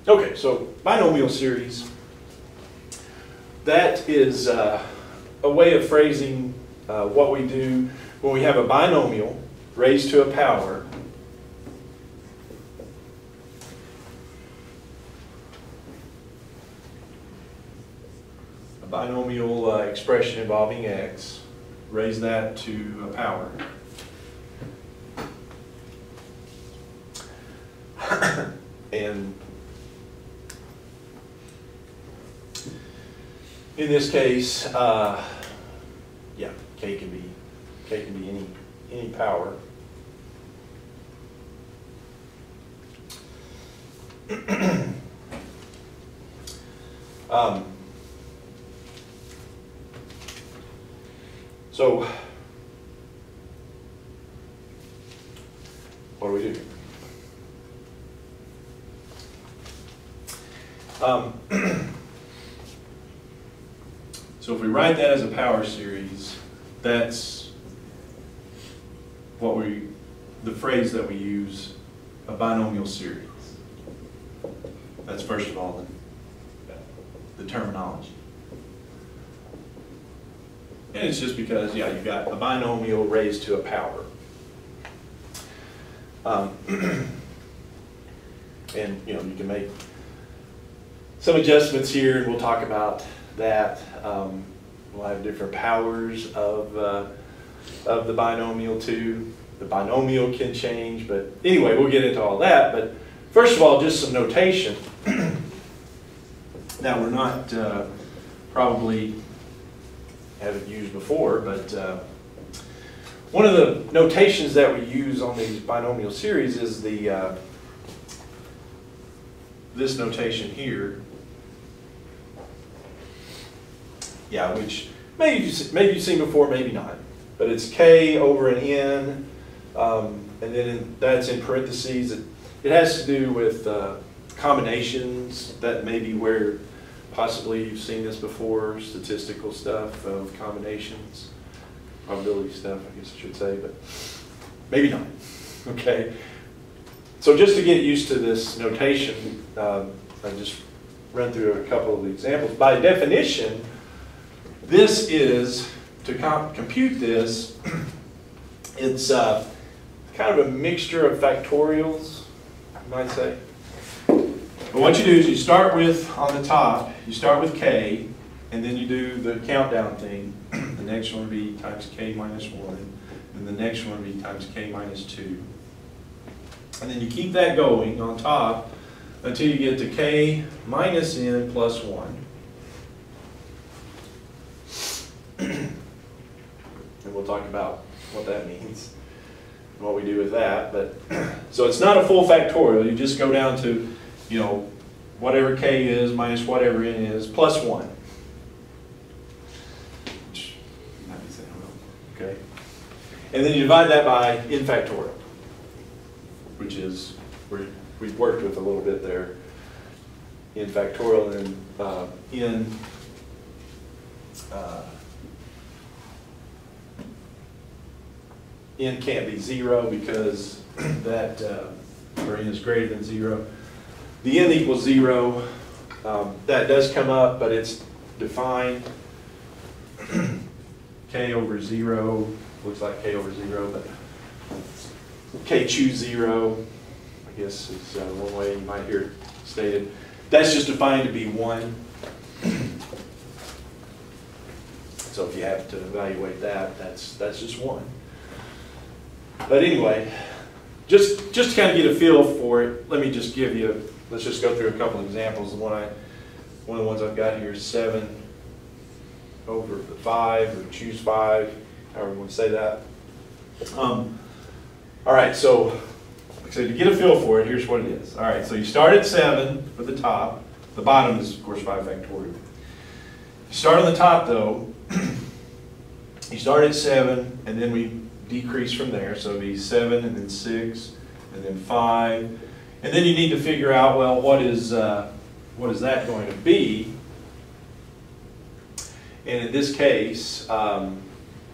Okay, so binomial series. That is a way of phrasing what we do when we have a binomial raised to a power. A binomial expression involving x, raise that to a power. And in this case, yeah, k can be any power. So what do we do? So if we write that as a power series, that's what the phrase that we use, a binomial series. That's first of all the terminology. And it's just because, yeah, you've got a binomial raised to a power. And, you know, you can make some adjustments here, and we'll talk about that. We'll have different powers of the binomial too. The binomial can change, but anyway, we'll get into all that. But first of all, just some notation that we're not probably haven't used before, but one of the notations that we use on these binomial series is the this notation here. Yeah, which maybe you've seen before, maybe not. But it's k over an n, and then that's in parentheses. It has to do with combinations. That may be where possibly you've seen this before, statistical stuff of combinations, probability stuff, I guess I should say, but maybe not. Okay. So just to get used to this notation, I just run through a couple of examples. By definition, this is, to compute this, it's kind of a mixture of factorials, you might say. But what you do is you start with, on the top, you start with k, and then you do the countdown thing. The next one would be times k minus 1, and the next one would be times k minus 2. And then you keep that going on top until you get to k minus n plus 1. And we'll talk about what that means and what we do with that. But so it's not a full factorial. You just go down to, you know, whatever k is minus whatever n is plus 1. Which you might be saying, well, okay. And then you divide that by n factorial, which is where we've worked with a little bit there. N factorial, and then n can't be 0 because that, or n is greater than 0. The n equals 0. That does come up, but it's defined. K over 0, looks like k over 0, but k choose 0, I guess is one way you might hear it stated. That's just defined to be 1. So if you have to evaluate that, that's just 1. But anyway, just to kind of get a feel for it, let me just give you, let's just go through a couple examples. One of the ones I've got here is 7 over 5, or choose 5, however you want to say that. All right, so to get a feel for it, here's what it is. All right, so you start at 7 for the top. The bottom is, of course, 5 factorial. You start on the top, though. You start at 7, and then we decrease from there. So it'll be 7, and then 6, and then 5. And then you need to figure out, well, what is that going to be? And in this case,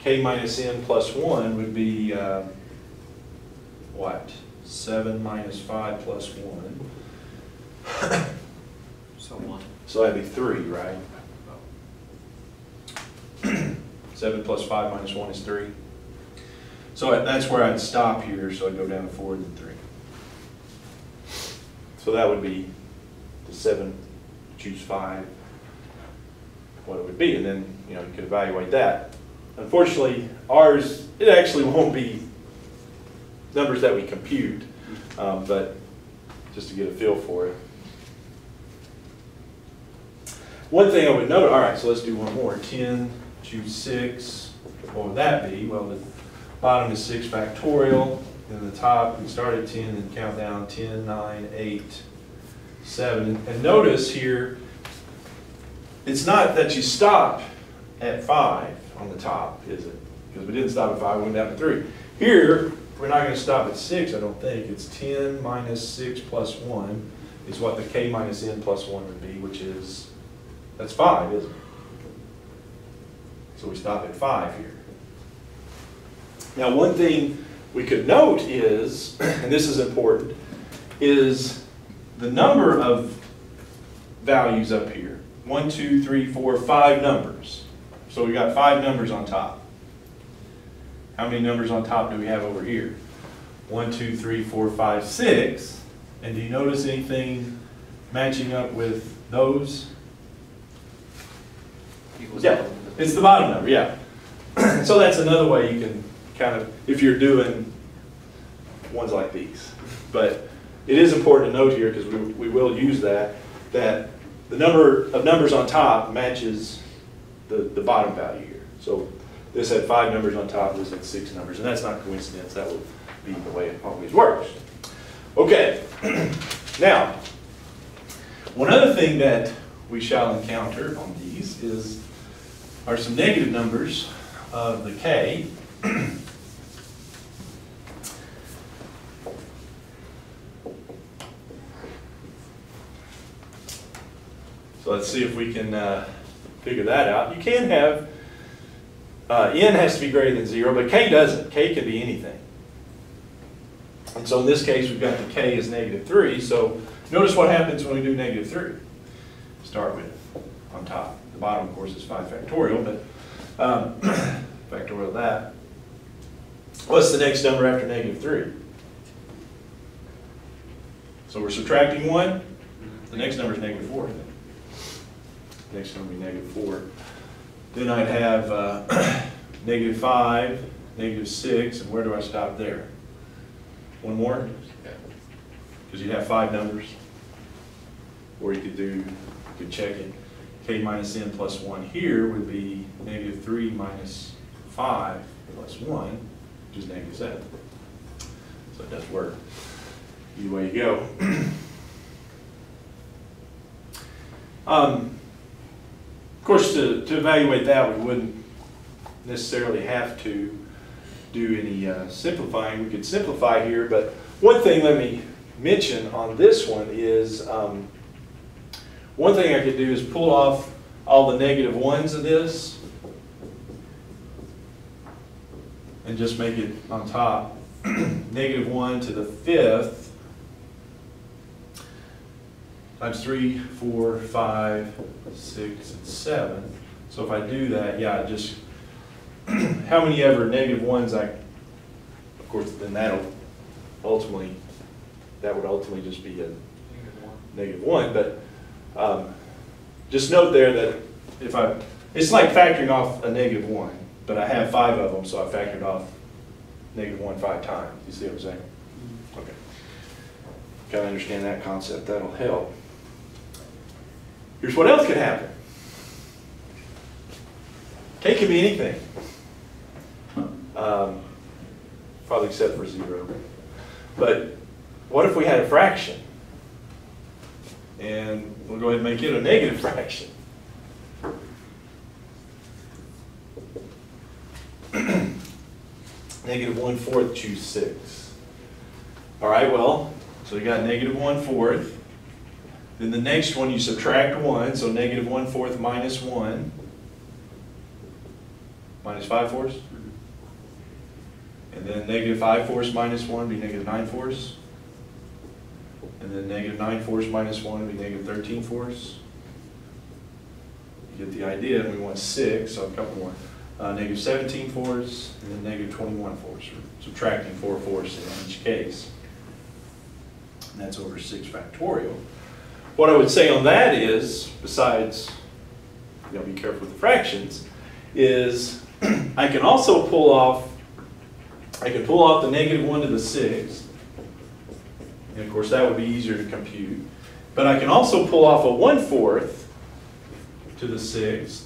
k minus n plus 1 would be what? 7 minus 5 plus 1. 1. So that'd be 3, right? 7 plus 5 minus 1 is 3. So that's where I'd stop here, so I'd go down to 4 and then 3. So that would be the 7, choose 5, what it would be, and then you could evaluate that. Unfortunately, ours, it actually won't be numbers that we compute, but just to get a feel for it. One thing I would note, all right, so let's do one more. 10, choose 6. What would that be? Well, the bottom is 6 factorial. Then the top, we start at 10 and count down 10, 9, 8, 7. And notice here, it's not that you stop at 5 on the top, is it? Because we didn't stop at 5, we went down to 3. Here, we're not going to stop at 6, I don't think. It's 10 minus 6 plus 1 is what the k minus n plus 1 would be, which is, that's 5, isn't it? So we stop at 5 here. Now one thing we could note is, and this is important, is the number of values up here. 1, 2, 3, 4, 5 numbers. So we got 5 numbers on top. How many numbers on top do we have over here? 1, 2, 3, 4, 5, 6. And do you notice anything matching up with those? Yeah, it's the bottom number, yeah. So that's another way you can kind of, if you're doing ones like these. But it is important to note here, because we will use that the number of numbers on top matches the bottom value here. So this had 5 numbers on top, this had 6 numbers, and that's not coincidence, that will be the way it always works. Okay, now, one other thing that we shall encounter on these are some negative numbers of the k. So let's see if we can figure that out. You can have, n has to be greater than 0, but k doesn't. K can be anything. And so in this case, we've got the k is negative 3. So notice what happens when we do negative 3. Start with on top. The bottom, of course, is 5 factorial, but factorial that. What's the next number after negative 3? So we're subtracting 1. The next number is negative 4. Next number will be negative 4. Then I'd have negative 5, negative 6, and where do I stop there? One more? Because you'd have 5 numbers. Or you could check it. K minus n plus 1 here would be negative 3 minus 5 plus 1, which is negative 7. So it does work. Either way you go. Of course, to evaluate that, we wouldn't necessarily have to do any simplifying. We could simplify here, but one thing let me mention on this one is, one thing I could do is pull off all the negative 1s of this and just make it on top. Negative 1 to the 5th times 3, 4, 5, 6, and 7. So if I do that, yeah, just how many ever negative 1s of course, then that would ultimately just be a negative 1. But just note there that it's like factoring off a negative 1, but I have 5 of them, so I factored off negative 1 5 times. You see what I'm saying? Okay. Kind of understand that concept. That'll help. Here's what else could happen. K can be anything. Probably except for 0. But what if we had a fraction? And we'll go ahead and make it a negative fraction. Negative 1/4, choose 6. All right, well, so you got negative 1/4. Then the next one you subtract 1, so negative 1/4 minus 1. Minus 5/4. And then negative 5/4 minus 1 would be negative 9/4. And then negative 9/4 minus 1 would be negative 13/4. Get the idea, and we want 6, so a couple more. Negative 17 fourths, and then negative 21 fourths. We're subtracting 4 fourths in each case. And that's over 6 factorial. What I would say on that is, besides, you gotta be careful with the fractions, is I can also pull off the negative 1 to the 6th. And of course that would be easier to compute. But I can also pull off a 1/4 to the 6th.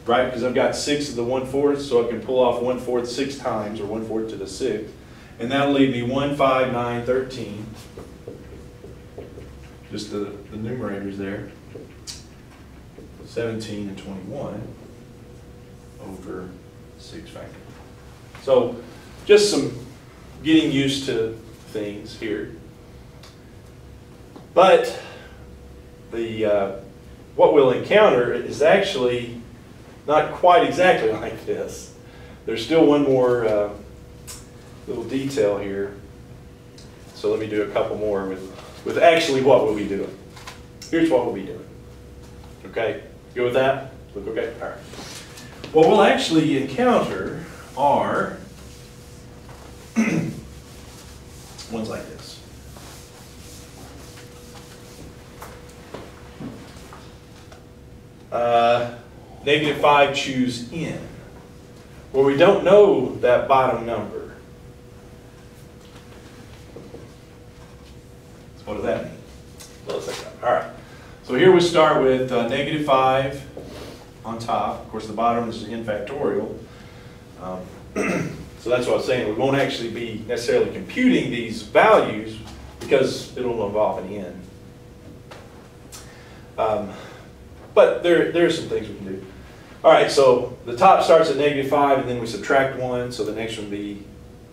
Right, because I've got 6 of the 1/4, so I can pull off 1/4 6 times, or 1/4 to the 6th. And that'll leave me 1, 5, 9, 13. Just the numerators there. 17 and 21 over 6 factorial. So just some getting used to things here. But the what we'll encounter is actually not quite exactly like this. There's still one more little detail here. So let me do a couple more with actually what we'll be doing. Here's what we'll be doing. Okay, good with that? Look okay? All right. What we'll actually encounter are ones like this. -5 choose n, where we don't know that bottom number. So what does that mean? Well, let's take that. All right. So here we start with -5 on top. Of course, the bottom is n factorial. So that's what I was saying. We won't actually be necessarily computing these values because it'll involve an n. But there are some things we can do. All right, so the top starts at -5, and then we subtract 1, so the next one would be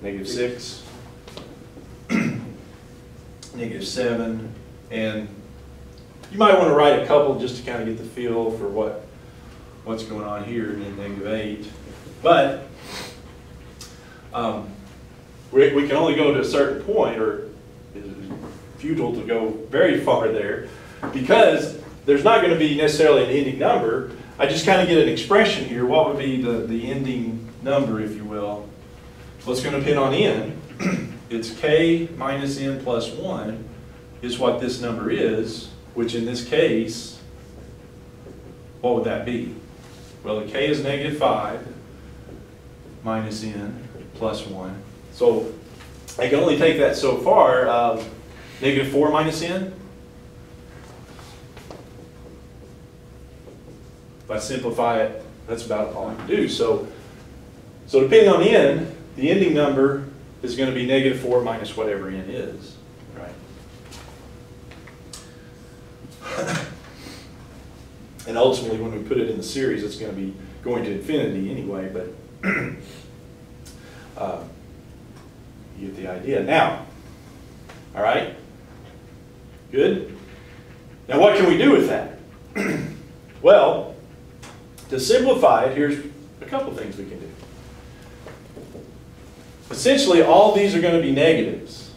-6, -7, and you might want to write a couple just to kind of get the feel for what's going on here, and then -8. But we can only go to a certain point, or it's futile to go very far there, because there's not going to be necessarily an ending number. I just kind of get an expression here. What would be the ending number, if you will? Well, it's going to depend on n. It's k minus n plus 1 is what this number is, which in this case, what would that be? Well, the k is -5 minus n plus 1. So I can only take that so far. -4 minus n. If I simplify it, that's about all I can do. So depending on n, the ending number is going to be -4 minus whatever n is, right? And ultimately, when we put it in the series, it's going to be going to infinity anyway, but you get the idea. Now, all right? Good? Now, what can we do with that? Well, to simplify it, here's a couple things we can do. Essentially, all these are going to be negatives.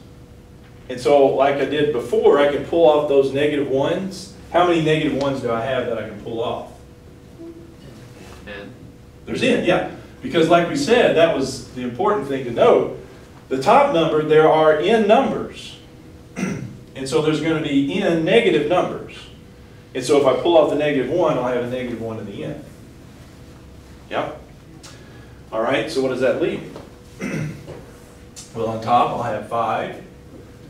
And so, like I did before, I can pull off those -1s. How many -1s do I have that I can pull off? N. There's n, yeah. Because like we said, that was the important thing to note. The top number, there are n numbers. And so there's going to be n negative numbers. And so if I pull off the -1, I'll have a -1 in the end. Yep. All right, so what does that leave? Well, on top, I'll have 5,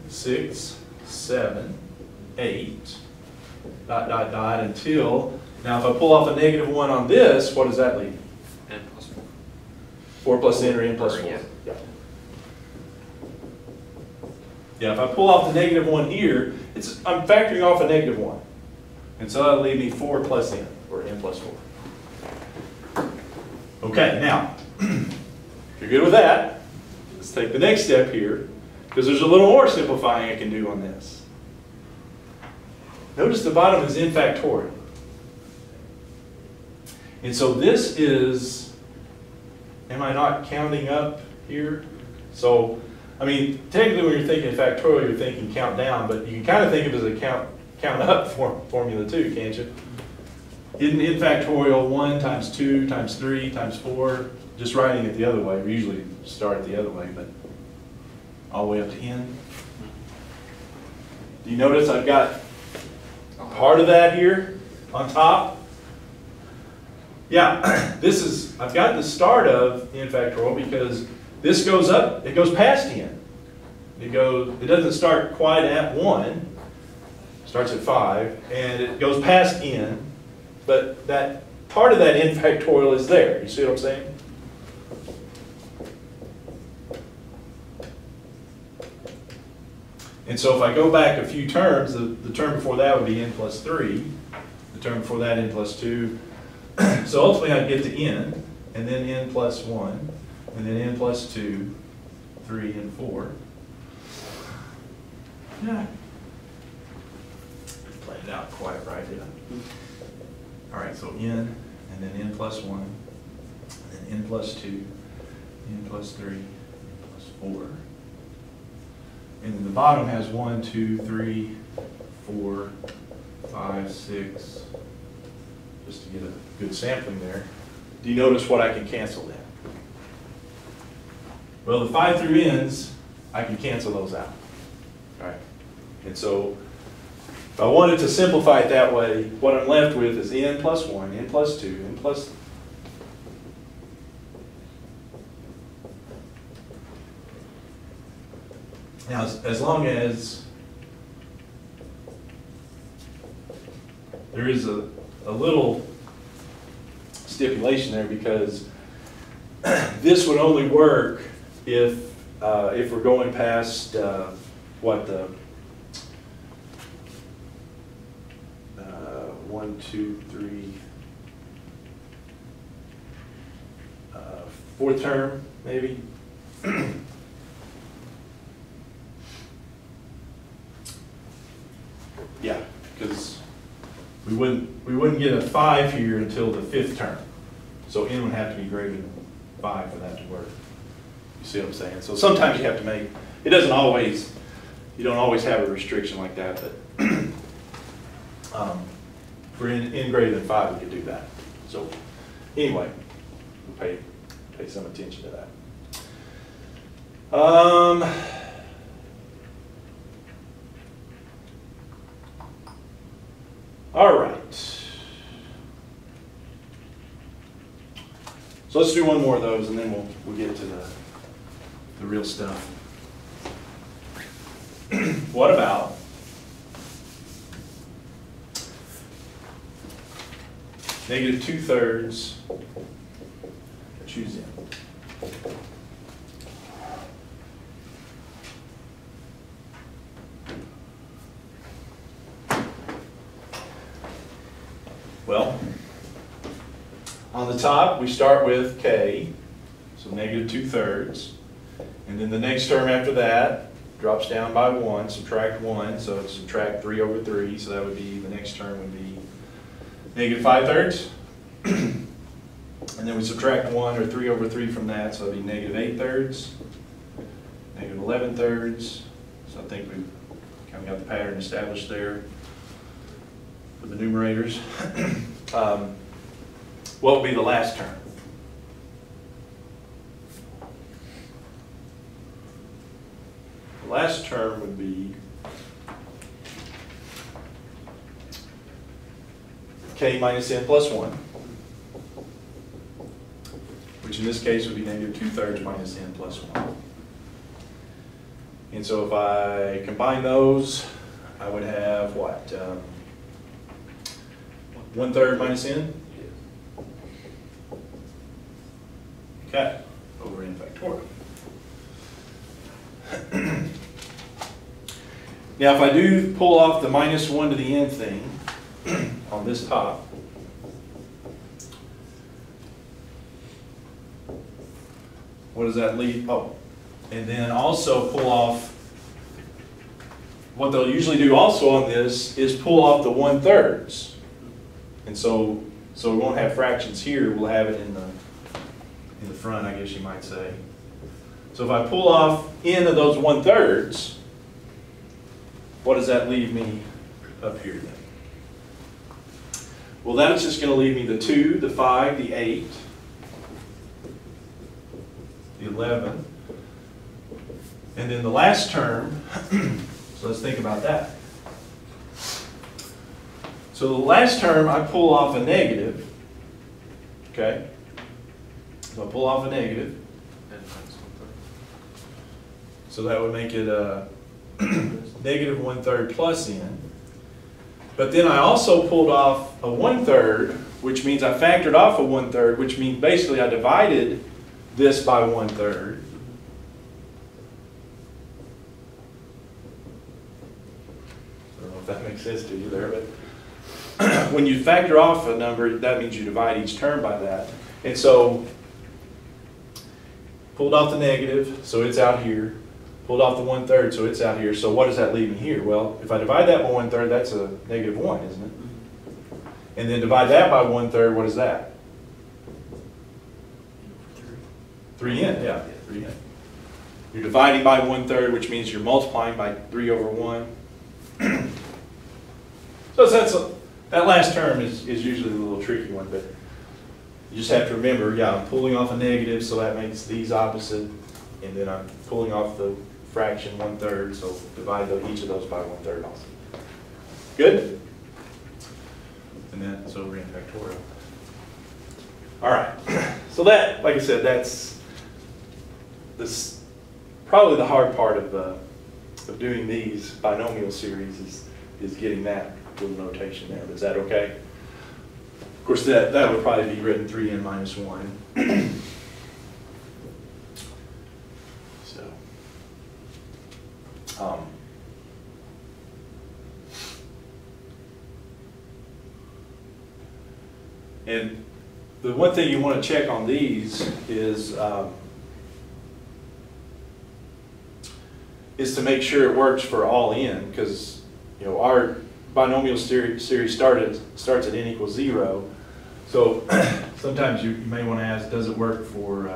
6, 7, 8, ... until, now if I pull off a -1 on this, what does that leave? N plus 4. 4 plus n or n plus 4. Yeah. Yeah, if I pull off the -1 here, I'm factoring off a -1. And so that'll leave me 4 plus n, or n plus 4. Okay, now, if you're good with that, let's take the next step here, because there's a little more simplifying I can do on this. Notice the bottom is n factorial. And so this is, am I not counting up here? So, I mean, technically when you're thinking factorial, you're thinking count down, but you can kind of think of it as a count count up formula too, can't you? In factorial, 1 times 2 times 3 times 4, just writing it the other way. We usually start the other way, but all the way up to n. Do you notice I've got part of that here on top? Yeah, I've got the start of n factorial because this goes up, it goes past n. It doesn't start quite at 1, it starts at 5, and it goes past n, but that part of that n factorial is there. You see what I'm saying? And so if I go back a few terms, the term before that would be n plus 3, the term before that n plus 2. So ultimately I'd get to n, and then n plus 1, and then n plus 2, 3, and 4. Yeah. Played it out quite right, did I? All right, so n, and then n plus 1, and then n plus 2, n plus 3, n plus 4. And then the bottom has 1, 2, 3, 4, 5, 6, just to get a good sampling there. Do you notice what I can cancel then? Well, the 5 through n's, I can cancel those out. All right. And so if I wanted to simplify it that way, what I'm left with is n plus 1, n plus 2, n plus now, as long as there is a little stipulation there, because this would only work if we're going past what the 1, 2, 3, fourth term maybe. Yeah, because we wouldn't get a 5 here until the 5th term. So n would have to be greater than 5 for that to work. You see what I'm saying? So sometimes you have to make, it doesn't always, you don't always have a restriction like that, but for n greater than 5 we could do that. So anyway, we'll pay some attention to that. All right. So let's do one more of those, and then we'll get to the real stuff. What about negative 2/3? Choose n. Well, on the top, we start with k, so negative 2/3. And then the next term after that drops down by 1, subtract 1, so it's subtract 3 over 3, so that would be, the next term would be negative 5/3. And then we subtract 1 or 3 over 3 from that, so it would be negative 8/3, negative 11/3. So I think we've kind of got the pattern established there for the numerators. What would be the last term? The last term would be k minus n plus 1, which in this case would be negative 2/3 minus n plus 1. And so if I combine those, I would have what? 1/3 minus n? Okay, over n factorial. Now if I do pull off the minus 1 to the n thing on this top, what does that leave? Oh, and then also pull off, what they'll usually do also on this is pull off the 1/3. And so we won't have fractions here, we'll have it in the front, I guess you might say. So if I pull off n of those 1/3, what does that leave me up here then? Well, that's just going to leave me the 2, the 5, the 8, the 11, and then the last term, so let's think about that. So the last term, I pull off a negative, okay? So I pull off a negative. And minus 1/3. So that would make it a negative 1/3 plus n. But then I also pulled off a 1/3, which means I factored off a 1/3, which means basically I divided this by 1/3. I don't know if that makes sense to you there, but when you factor off a number, that means you divide each term by that. And so, pulled off the negative, so it's out here. Pulled off the 1/3, so it's out here. So what does that leave me here? Well, if I divide that by 1/3, that's a negative 1, isn't it? And then divide that by 1/3, what is that? 3n, yeah, 3n. You're dividing by 1/3, which means you're multiplying by 3 over 1. So that last term is usually a little tricky one, but you just have to remember, yeah, I'm pulling off a negative, so that makes these opposite, and then I'm pulling off the fraction 1/3, so divide each of those by 1/3 also. Good? And that's over in factorial. All right, so that, like I said, that's this probably the hard part of doing these binomial series is getting that little notation there. Is that okay? Of course, that would probably be written 3n minus 1. So, and the one thing you want to check on these is to make sure it works for all n, because our binomial series starts at n equals 0. So sometimes you may want to ask, does it work for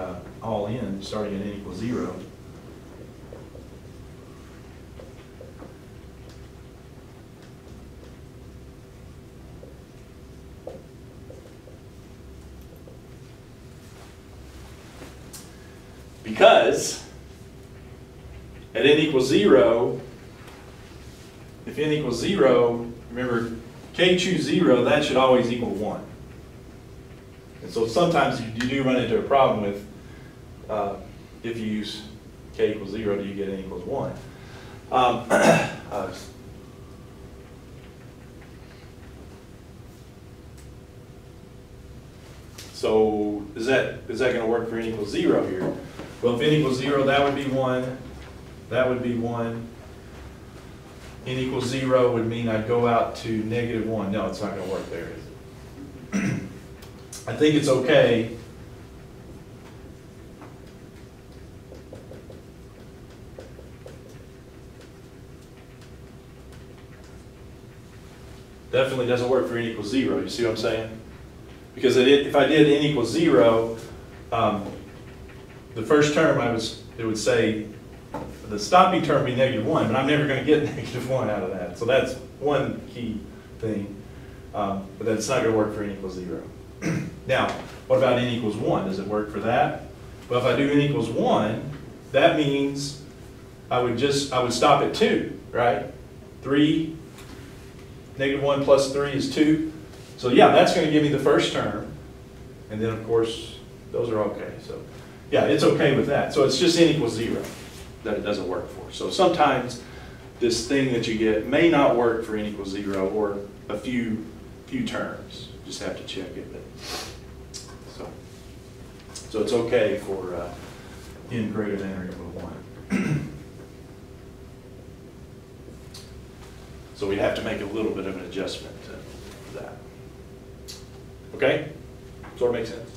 all n starting at n equals 0? Because at n equals 0, if n equals 0, remember, k choose 0, that should always equal 1. And so sometimes you do run into a problem with, if you use k equals 0, do you get n equals 1? So is that going to work for n equals 0 here? Well, if n equals 0, that would be 1. That would be 1. N equals 0 would mean I'd go out to negative 1. No, it's not going to work there, is it? I think it's okay. Definitely doesn't work for n equals 0. You see what I'm saying? Because if I did n equals 0, the first term it would say the stopping term would be negative 1, but I'm never going to get negative 1 out of that. So that's one key thing. But that's not going to work for n equals 0. Now, what about n equals 1? Does it work for that? Well, if I do n equals 1, that means I would stop at 2, right? 3, negative 1 plus 3 is 2. So yeah, that's going to give me the first term. And then, of course, those are okay. So yeah, it's okay with that. So it's just n equals 0 that it doesn't work for. So sometimes this thing that you get may not work for n equals 0 or a few terms. Just have to check it. So it's okay for n greater than or equal to 1. So we'd have to make a little bit of an adjustment to that. Okay? Sort of makes sense.